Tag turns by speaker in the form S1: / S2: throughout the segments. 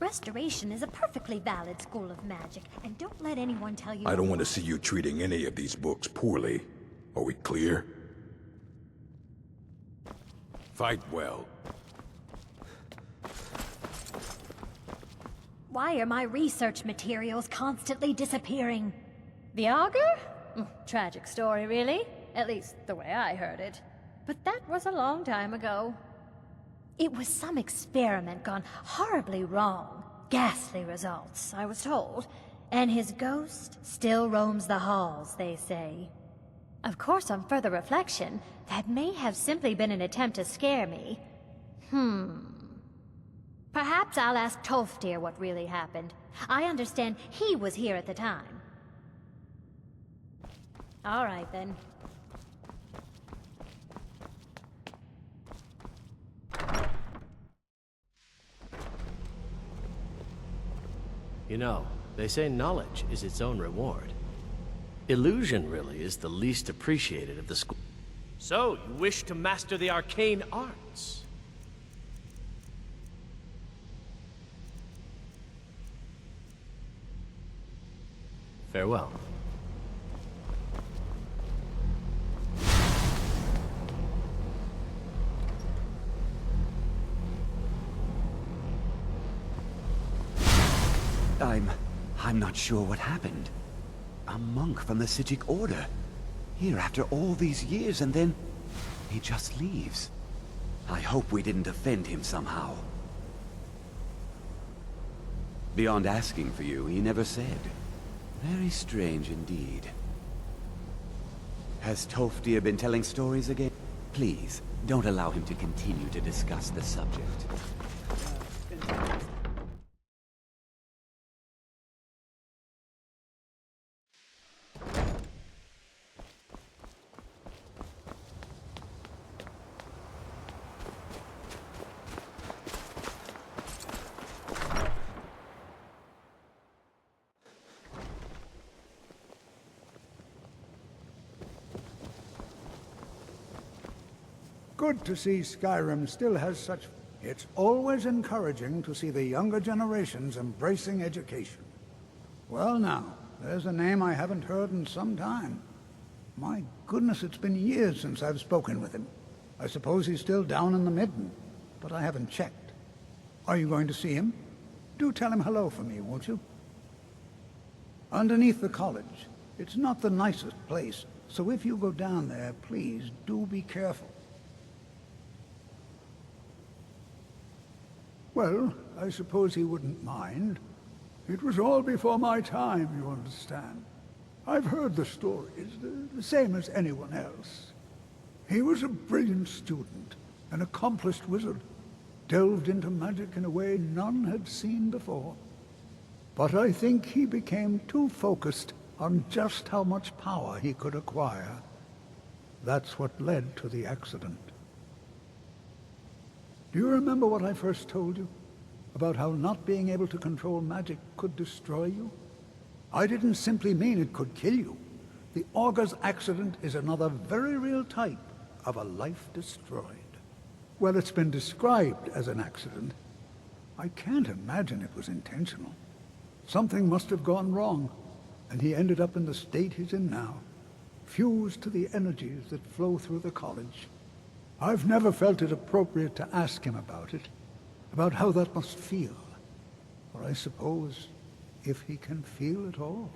S1: Restoration is a perfectly valid school of magic, and don't let anyone tell you...
S2: I don't want to see you treating any of these books poorly. Are we clear? Fight well.
S1: Why are my research materials constantly disappearing? The augur? Tragic story, really. At least, the way I heard it. But that was a long time ago. It was some experiment gone horribly wrong. Ghastly results, I was told. And his ghost still roams the halls, they say. Of course, on further reflection, that may have simply been an attempt to scare me. Perhaps I'll ask Tolfdir what really happened. I understand he was here at the time. All right, then.
S3: You know, they say knowledge is its own reward. Illusion, really, is the least appreciated of the school. So, you wish to master the arcane arts? Farewell.
S4: I'm not sure what happened. A monk from the Sijic Order. Here after all these years, and then he just leaves. I hope we didn't offend him somehow. Beyond asking for you, he never said. Very strange indeed. Has Tolfdir been telling stories again? Please, don't allow him to continue to discuss the subject.
S5: Good to see Skyrim still has such... It's always encouraging to see the younger generations embracing education. Well now, there's a name I haven't heard in some time. My goodness, it's been years since I've spoken with him. I suppose he's still down in the Midden, but I haven't checked. Are you going to see him? Do tell him hello for me, won't you? Underneath the college. It's not the nicest place, so if you go down there, please do be careful. Well, I suppose he wouldn't mind. It was all before my time, you understand. I've heard the stories, the same as anyone else. He was a brilliant student, an accomplished wizard, delved into magic in a way none had seen before. But I think he became too focused on just how much power he could acquire. That's what led to the accident. Do you remember what I first told you? About how not being able to control magic could destroy you? I didn't simply mean it could kill you. The Augur's accident is another very real type of a life destroyed. Well, it's been described as an accident. I can't imagine it was intentional. Something must have gone wrong, and he ended up in the state he's in now, fused to the energies that flow through the college. I've never felt it appropriate to ask him about how that must feel. Or I suppose, if he can feel at all.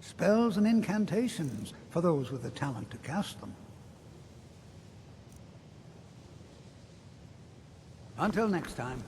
S5: Spells and incantations, for those with the talent to cast them. Until next time.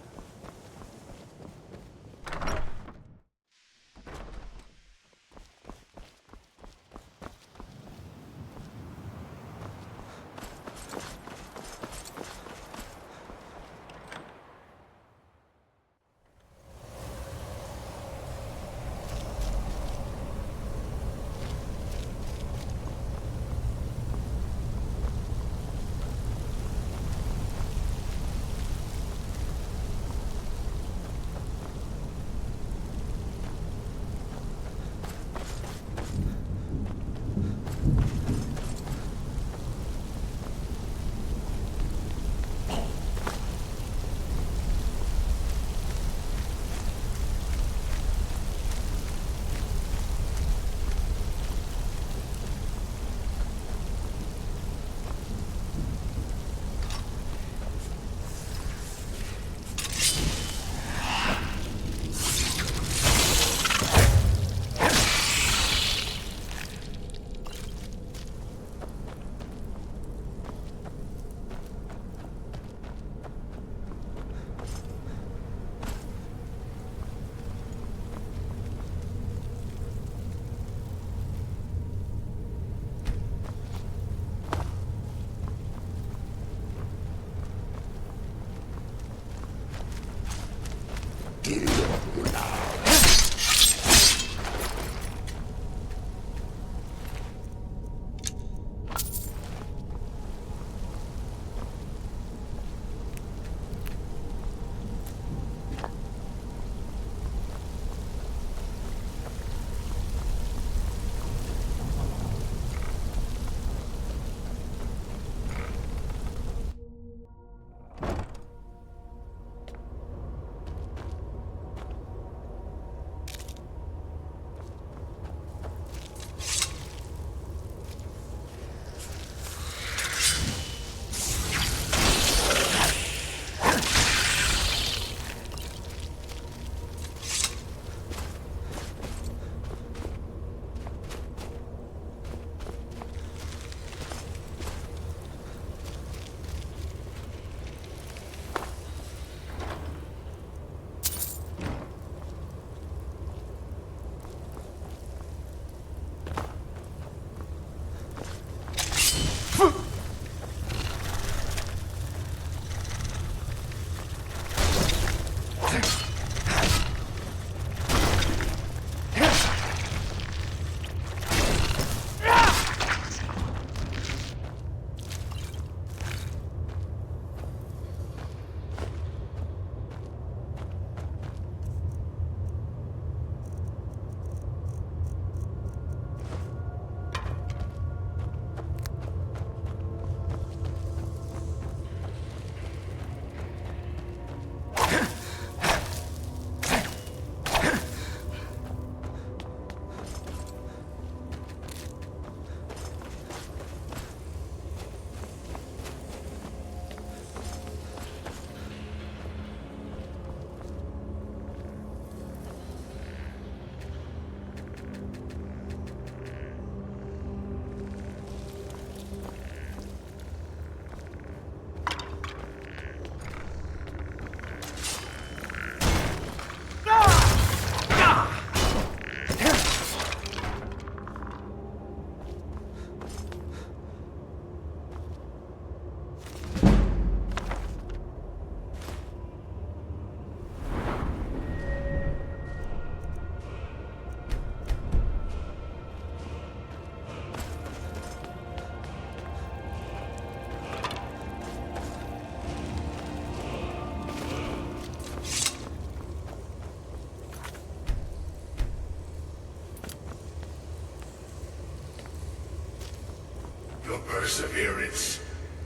S6: perseverance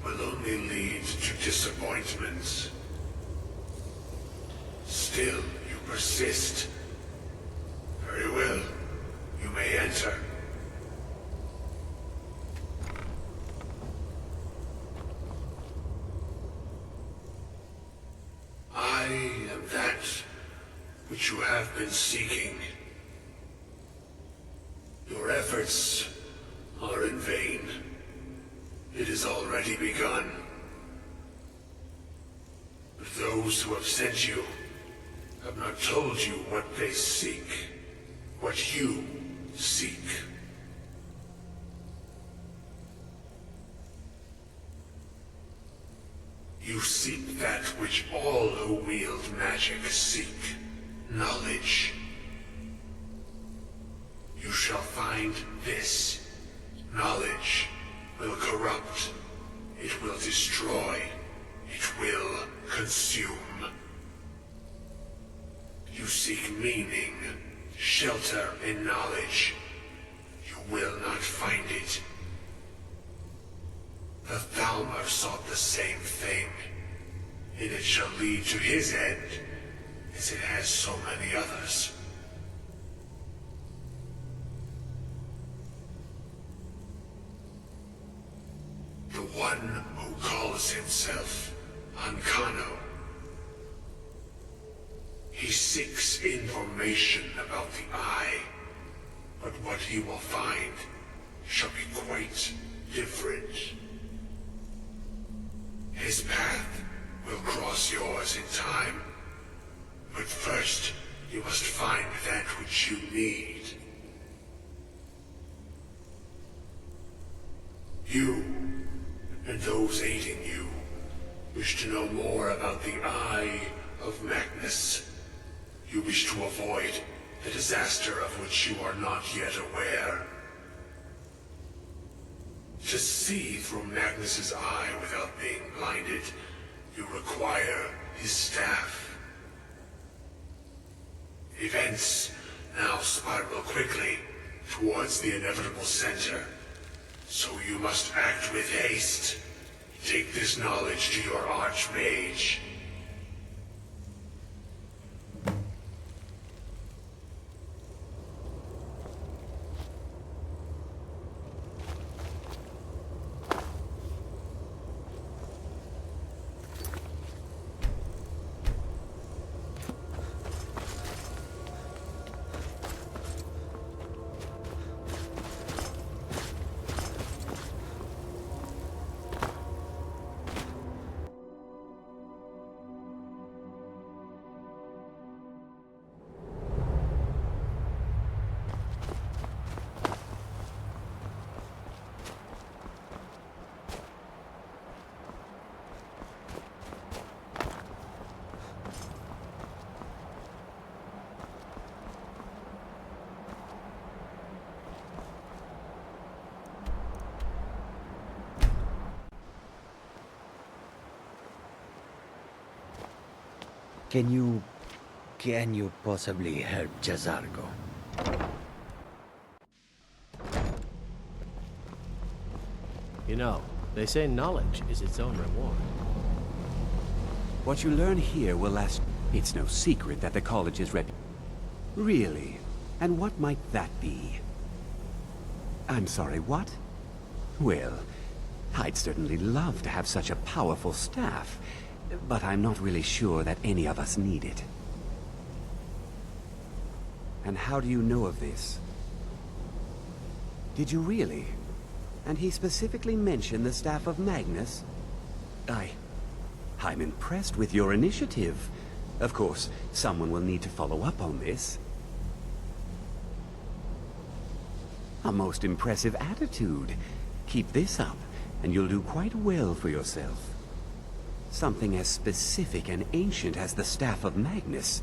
S6: will only lead to disappointments. Still, you persist. Very well. You may enter. I am that which you have been seeking. Your efforts are in vain. It has already begun. But those who have sent you have not told you what they seek, what you seek. You seek that which all who wield magic seek, knowledge. You shall find this. Knowledge will corrupt. It will destroy. It will consume. You seek meaning, shelter in knowledge. You will not find it. The Thalmor sought the same thing, and it shall lead to his end, as it has so many others. The one who calls himself Ancano. He seeks information about the Eye, but what he will find shall be quite different. His path will cross yours in time, but first you must find that which you need. You, and those aiding you, wish to know more about the Eye of Magnus. You wish to avoid the disaster of which you are not yet aware. To see through Magnus's eye without being blinded, you require his staff. Events now spiral quickly towards the inevitable center, so you must act with haste. Take this knowledge to your Archmage.
S7: Can you possibly help Jazargo?
S3: You know, they say knowledge is its own reward.
S4: What you learn here will last. It's no secret that the college is Really? And what might that be? I'm sorry, what? Well, I'd certainly love to have such a powerful staff, but I'm not really sure that any of us need it. And how do you know of this? Did you really? And he specifically mentioned the staff of Magnus? I'm impressed with your initiative. Of course, someone will need to follow up on this. A most impressive attitude. Keep this up, and you'll do quite well for yourself. Something as specific and ancient as the Staff of Magnus.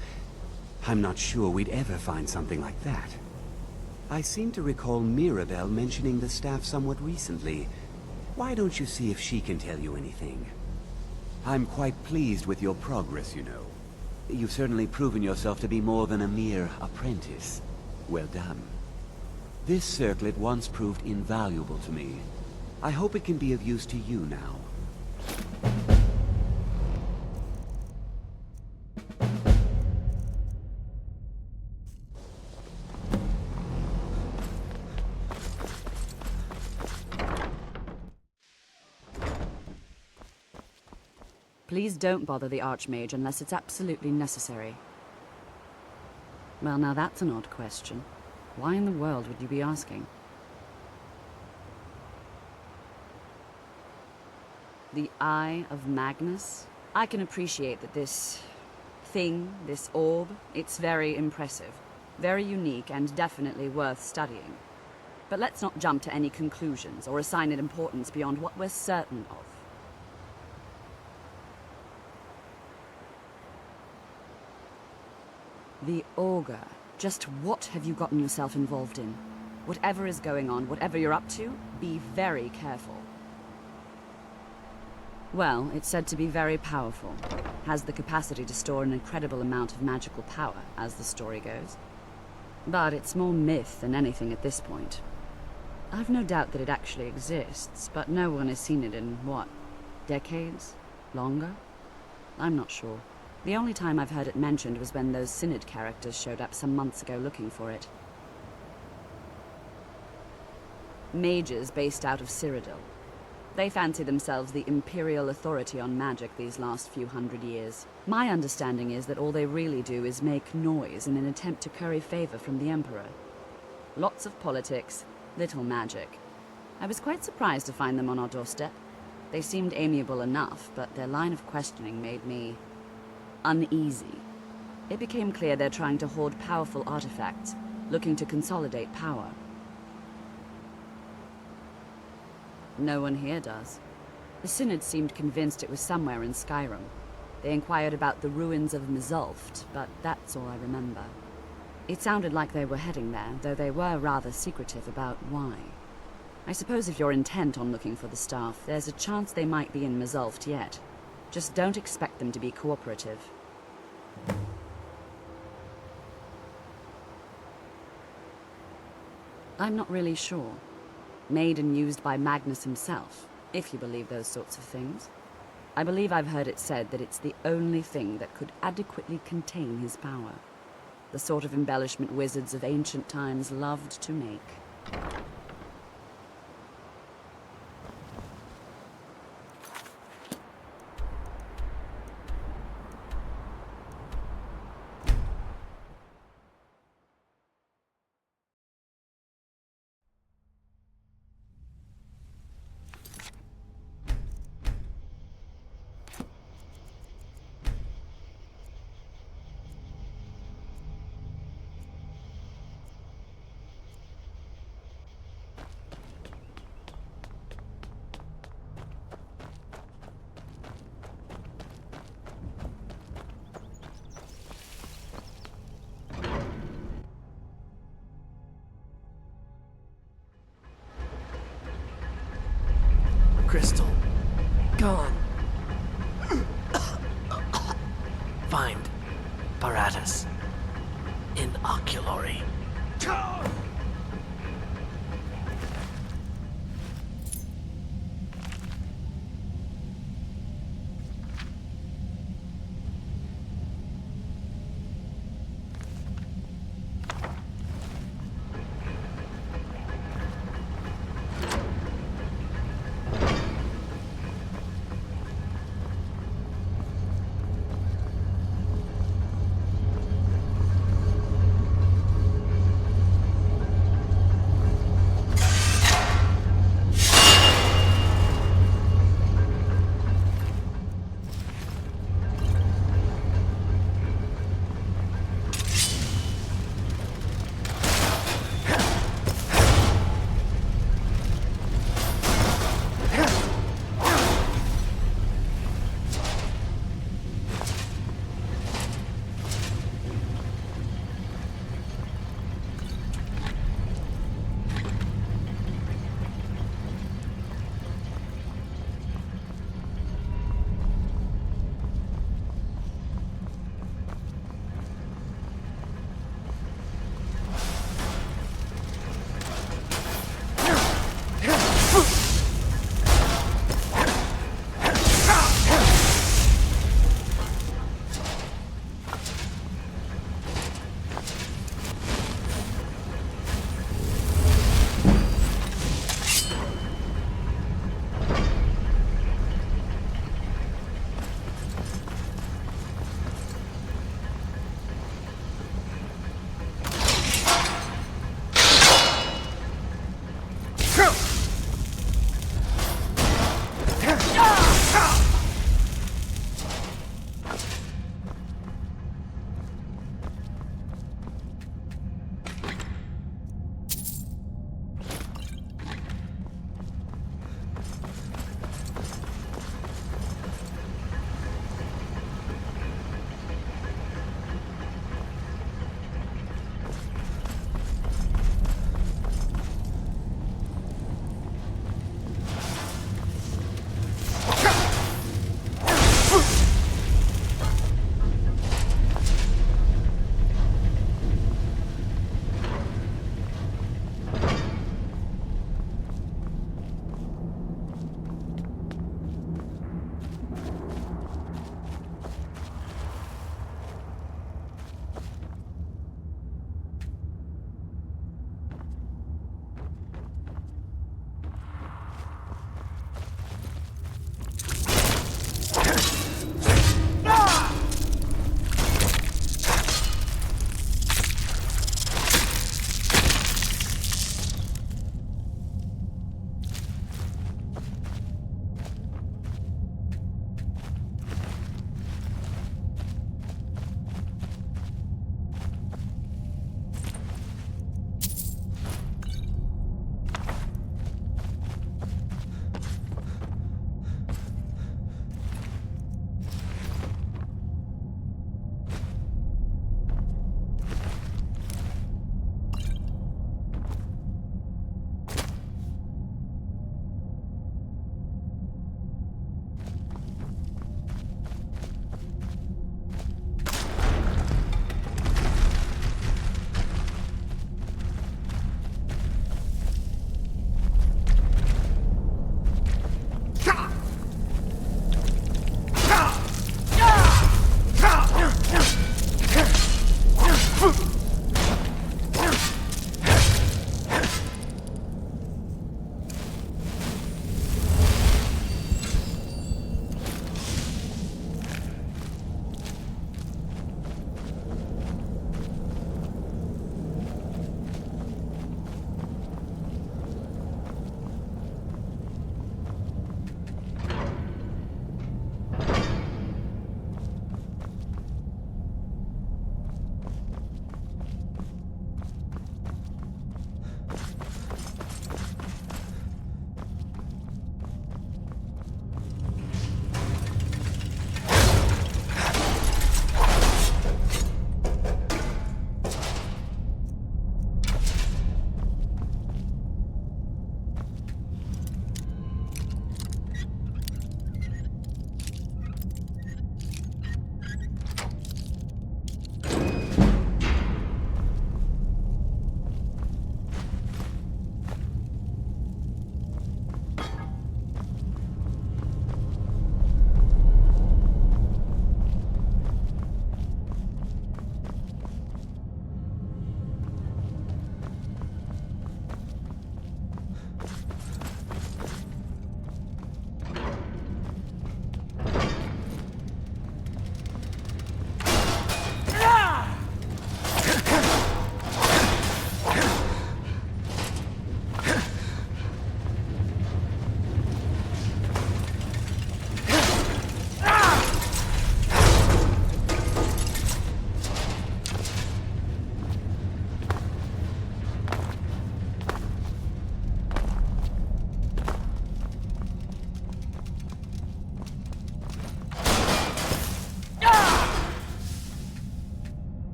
S4: I'm not sure we'd ever find something like that. I seem to recall Mirabelle mentioning the staff somewhat recently. Why don't you see if she can tell you anything? I'm quite pleased with your progress, you know. You've certainly proven yourself to be more than a mere apprentice. Well done. This circlet once proved invaluable to me. I hope it can be of use to you now.
S8: Please don't bother the Archmage unless it's absolutely necessary. Well, now that's an odd question. Why in the world would you be asking? The Eye of Magnus? I can appreciate that this thing, this orb, it's very impressive, very unique, and definitely worth studying. But let's not jump to any conclusions or assign it importance beyond what we're certain of. The Augur. Just what have you gotten yourself involved in? Whatever is going on, whatever you're up to, be very careful. Well, it's said to be very powerful. Has the capacity to store an incredible amount of magical power, as the story goes. But it's more myth than anything at this point. I've no doubt that it actually exists, but no one has seen it in, what, decades? Longer? I'm not sure. The only time I've heard it mentioned was when those Synod characters showed up some months ago looking for it. Mages based out of Cyrodiil. They fancy themselves the imperial authority on magic these last few hundred years. My understanding is that all they really do is make noise in an attempt to curry favor from the Emperor. Lots of politics, little magic. I was quite surprised to find them on our doorstep. They seemed amiable enough, but their line of questioning made me uneasy. It became clear they're trying to hoard powerful artifacts, looking to consolidate power. No one here does. The Synod seemed convinced it was somewhere in Skyrim. They inquired about the ruins of Mzulft, but that's all I remember. It sounded like they were heading there, though they were rather secretive about why. I suppose if you're intent on looking for the staff, there's a chance they might be in Mzulft yet. Just don't expect them to be cooperative. I'm not really sure. Made and used by Magnus himself, if you believe those sorts of things. I believe I've heard it said that it's the only thing that could adequately contain his power. The sort of embellishment wizards of ancient times loved to make.
S3: Crystal. Gone. Find Paratus in Oculory.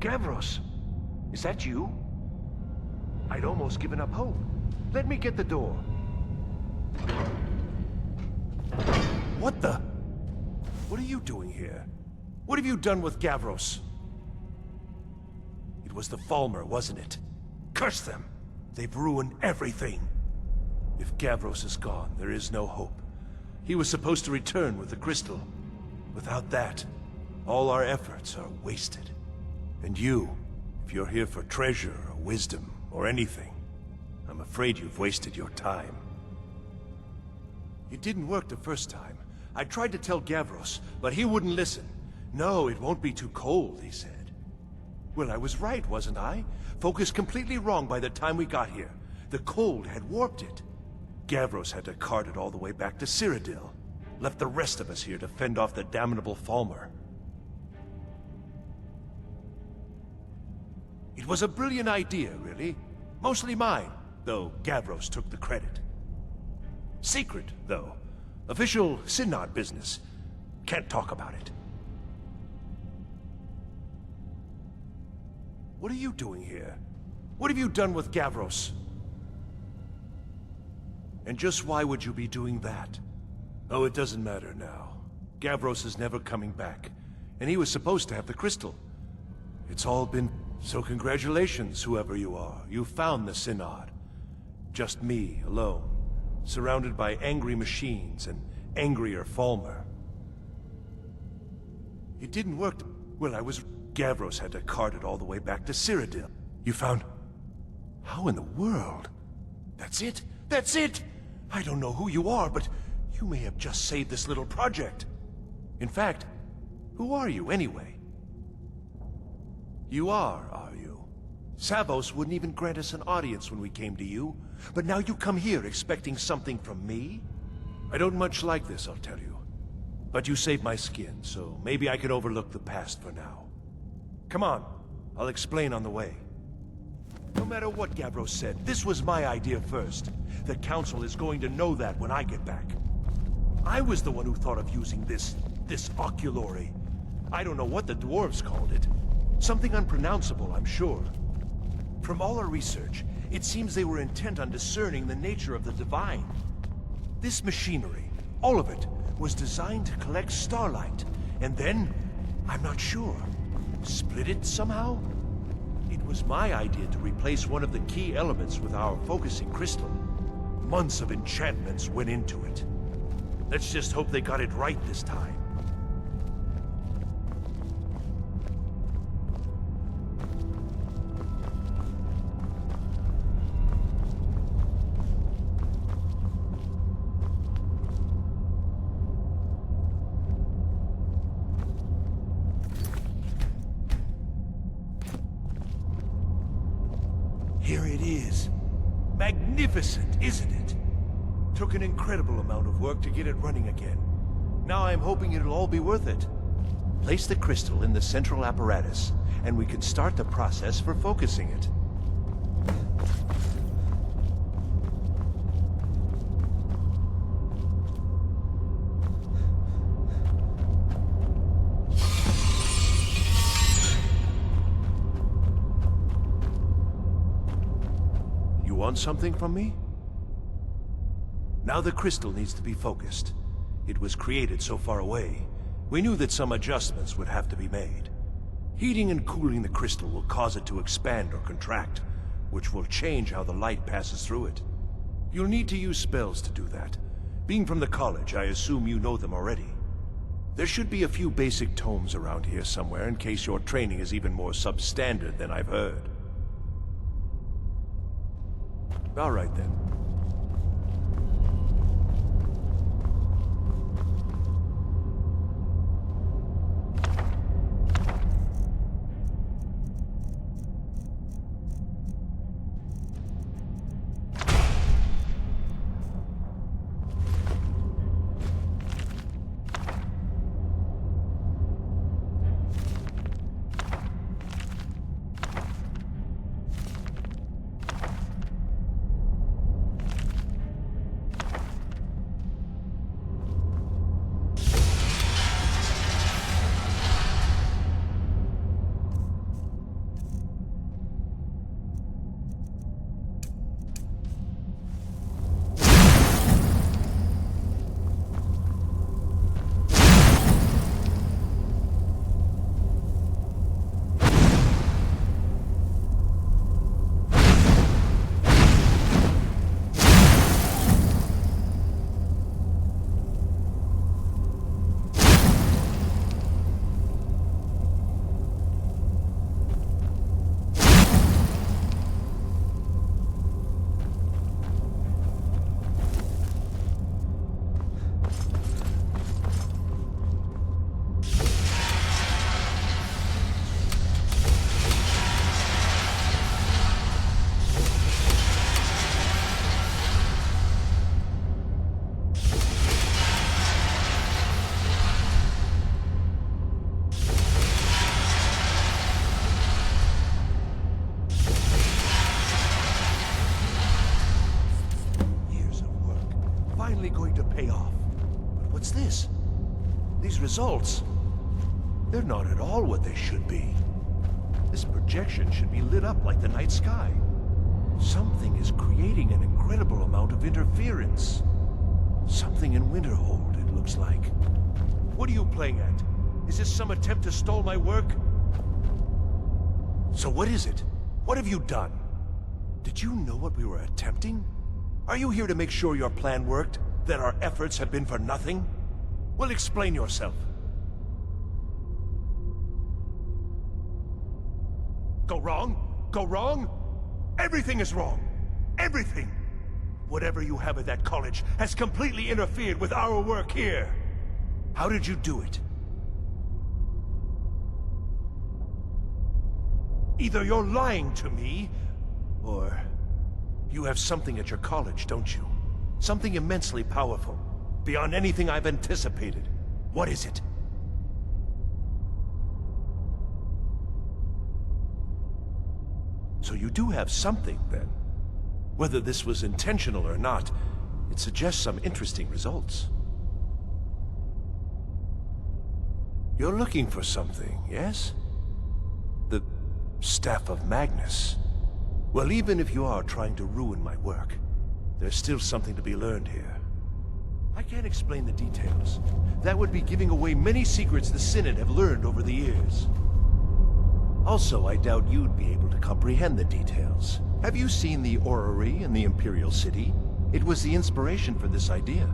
S9: Gavros, is that you? I'd almost given up hope. Let me get the door. What the? What are you doing here? What have you done with Gavros? It was the Falmer, wasn't it? Curse them! They've ruined everything. If Gavros is gone, there is no hope. He was supposed to return with the crystal. Without that, all our efforts are wasted. And you, if you're here for treasure or wisdom or anything, I'm afraid you've wasted your time. It didn't work the first time. I tried to tell Gavros, but he wouldn't listen. No, it won't be too cold, he said. Well, I was right, wasn't I? Focused completely wrong by the time we got here. The cold had warped it. Gavros had to cart it all the way back to Cyrodiil. Left the rest of us here to fend off the damnable Falmer. It was a brilliant idea, really. Mostly mine, though Gavros took the credit. Secret, though. Official Synod business. Can't talk about it. What are you doing here? What have you done with Gavros? And just why would you be doing that? Oh, it doesn't matter now. Gavros is never coming back, and he was supposed to have the crystal. It's all been... So congratulations, whoever you are. You found the Synod. Just me, alone, surrounded by angry machines and angrier Falmer. It didn't work. Well, Gavros had to cart it all the way back to Cyrodiil. You found... How in the world? That's it? That's it! I don't know who you are, but you may have just saved this little project. In fact, who are you anyway? You are you? Savos wouldn't even grant us an audience when we came to you, but now you come here expecting something from me? I don't much like this, I'll tell you. But you saved my skin, so maybe I can overlook the past for now. Come on, I'll explain on the way. No matter what Gavros said, this was my idea first. The Council is going to know that when I get back. I was the one who thought of using this oculory. I don't know what the dwarves called it. Something unpronounceable, I'm sure. From all our research, it seems they were intent on discerning the nature of the divine. This machinery, all of it, was designed to collect starlight, and then, I'm not sure, split it somehow? It was my idea to replace one of the key elements with our focusing crystal. Months of enchantments went into it. Let's just hope they got it right this time. Here it is. Magnificent, isn't it? Took an incredible amount of work to get it running again. Now I'm hoping it'll all be worth it. Place the crystal in the central apparatus, and we can start the process for focusing it. You want something from me? Now the crystal needs to be focused. It was created so far away. We knew that some adjustments would have to be made. Heating and cooling the crystal will cause it to expand or contract, which will change how the light passes through it. You'll need to use spells to do that. Being from the college, I assume you know them already. There should be a few basic tomes around here somewhere in case your training is even more substandard than I've heard. All right then. finally going to pay off. But what's this? These results, they're not at all what they should be. This projection should be lit up like the night sky. Something is creating an incredible amount of interference. Something in Winterhold, it looks like. What are you playing at? Is this some attempt to stall my work? So what is it? What have you done? Did you know what we were attempting? Are you here to make sure your plan worked? That our efforts have been for nothing? Well, explain yourself. Go wrong? Go wrong? Everything is wrong. Everything. Whatever you have at that college has completely interfered with our work here. How did you do it? Either you're lying to me, or you have something at your college, don't you? Something immensely powerful, beyond anything I've anticipated. What is it? So you do have something, then. Whether this was intentional or not, it suggests some interesting results. You're looking for something, yes? The Staff of Magnus. Well, even if you are trying to ruin my work, there's still something to be learned here. I can't explain the details. That would be giving away many secrets the Synod have learned over the years. Also, I doubt you'd be able to comprehend the details. Have you seen the orrery in the Imperial City? It was the inspiration for this idea.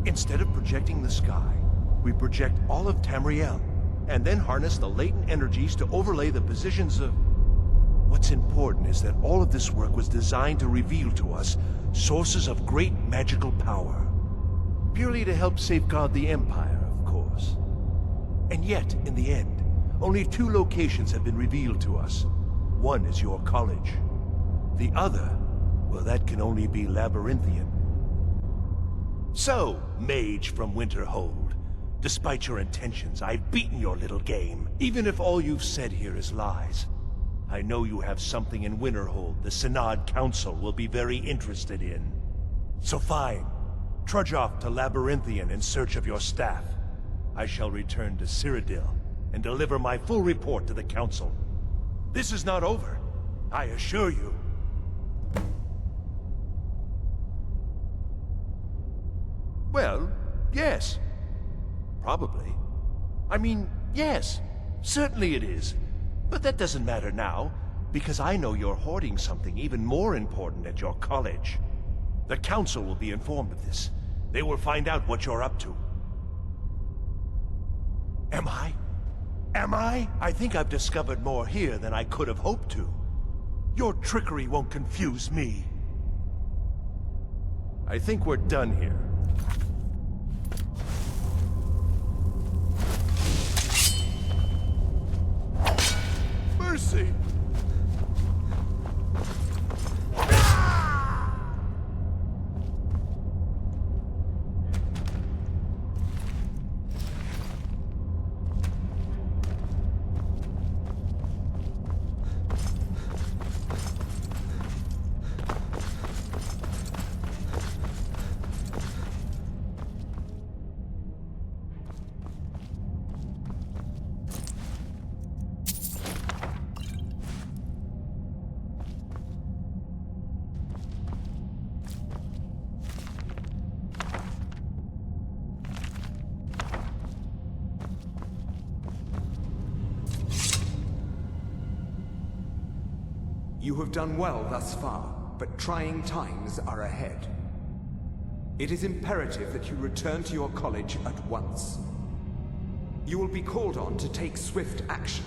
S9: Instead of projecting the sky, we project all of Tamriel, and then harness the latent energies to overlay the positions of... What's important is that all of this work was designed to reveal to us sources of great magical power. Purely to help safeguard the Empire, of course. And yet, in the end, only 2 locations have been revealed to us. One is your college. The other, well, that can only be Labyrinthian. So, mage from Winterhold, despite your intentions, I've beaten your little game. Even if all you've said here is lies, I know you have something in Winterhold the Synod Council will be very interested in. So fine, trudge off to Labyrinthian in search of your staff. I shall return to Cyrodiil and deliver my full report to the Council. This is not over, I assure you. Well, yes. Probably. I mean, yes. Certainly it is. But that doesn't matter now, because I know you're hoarding something even more important at your college. The Council will be informed of this. They will find out what you're up to. Am I? Am I? I think I've discovered more here than I could have hoped to. Your trickery won't confuse me. I think we're done here. Mercy!
S10: You have done well thus far, but trying times are ahead. It is imperative that you return to your college at once. You will be called on to take swift action,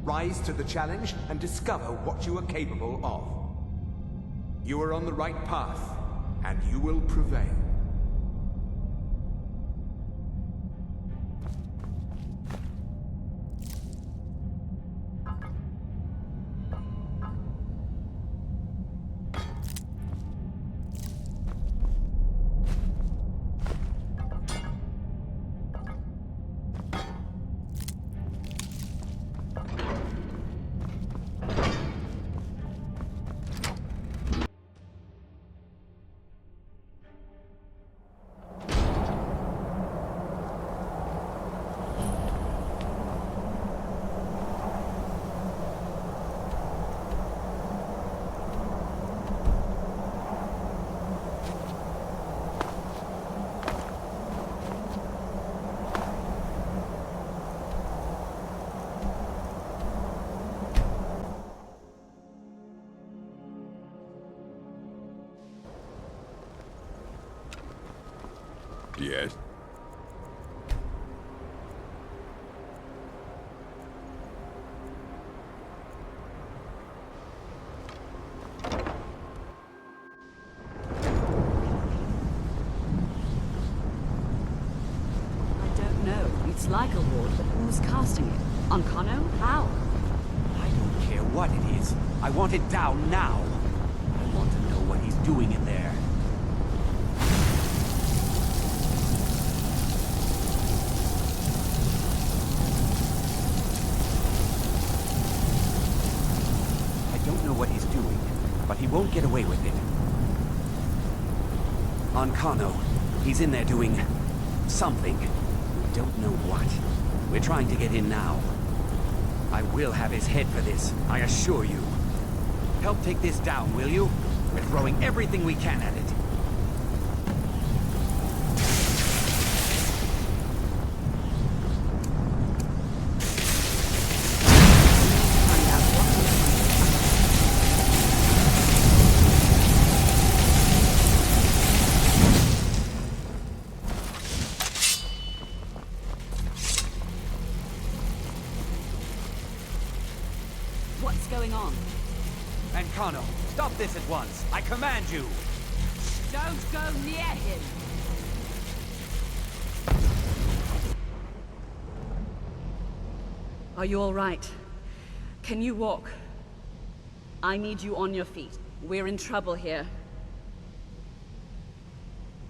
S10: rise to the challenge, and discover what you are capable of. You are on the right path, and you will prevail.
S2: Yes?
S8: It's like a ward, but who's casting it? Ancano? How?
S4: I don't care what it is. I want it down now. I want to know what he's doing in there. I don't know what he's doing, but he won't get away with it. Ancano, he's in there doing something. Don't know what. We're trying to get in now. I will have his head for this, I assure you. Help take this down, will you? We're throwing everything we can at it.
S8: What's going on?
S4: Ancano, stop this at once. I command you.
S8: Don't go near him! Are you all right? Can you walk? I need you on your feet. We're in trouble here.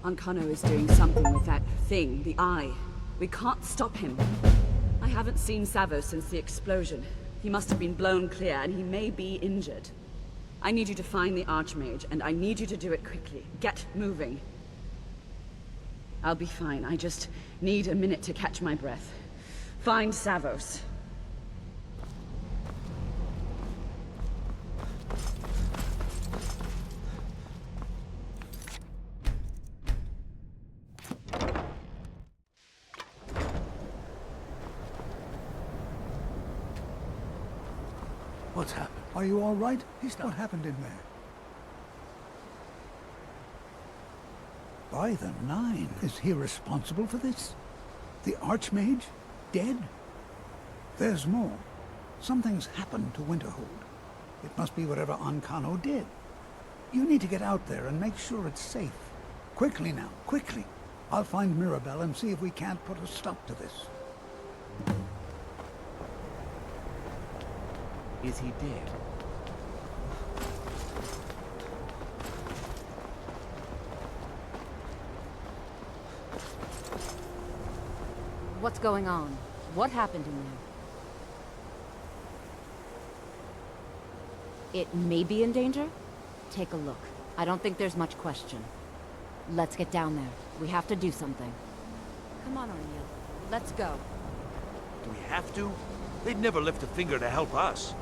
S8: Ancano is doing something with that thing, the eye. We can't stop him. I haven't seen Savo since the explosion. He must have been blown clear, and he may be injured. I need you to find the Archmage, and I need you to do it quickly. Get moving. I'll be fine. I just need a minute to catch my breath. Find Savos.
S3: What's happened?
S5: Are you all right? What happened in there? By the Nine, is he responsible for this? The Archmage? Dead? There's more. Something's happened to Winterhold. It must be whatever Ancano did. You need to get out there and make sure it's safe. Quickly now, quickly. I'll find Mirabelle and see if we can't put a stop to this.
S4: Is he dead?
S11: What's going on? What happened in there? It may be in danger? Take a look. I don't think there's much question. Let's get down there. We have to do something. Come on, O'Neill. Let's go.
S9: Do we have to? They'd never lift a finger to help us.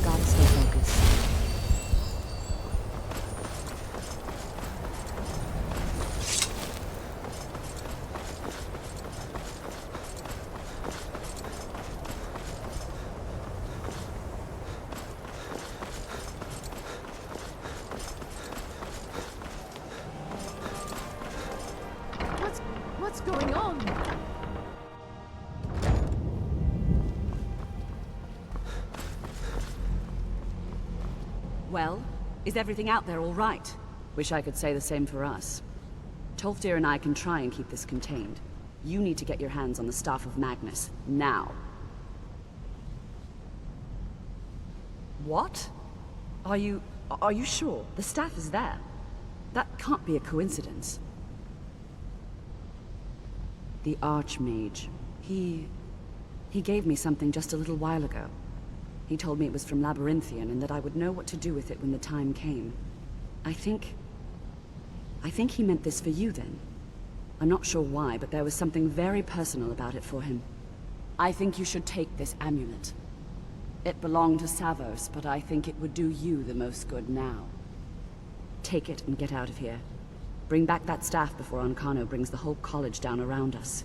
S8: Gotta stay focused.
S1: What's going on?
S8: Well, is everything out there all right? Wish I could say the same for us. Tolfdir and I can try and keep this contained. You need to get your hands on the Staff of Magnus, now. What? Are you sure? The staff is there. That can't be a coincidence. The Archmage. He gave me something just a little while ago. He told me it was from Labyrinthian and that I would know what to do with it when the time came. I think he meant this for you then. I'm not sure why, but there was something very personal about it for him. I think you should take this amulet. It belonged to Savos, but I think it would do you the most good now. Take it and get out of here. Bring back that staff before Ancano brings the whole college down around us.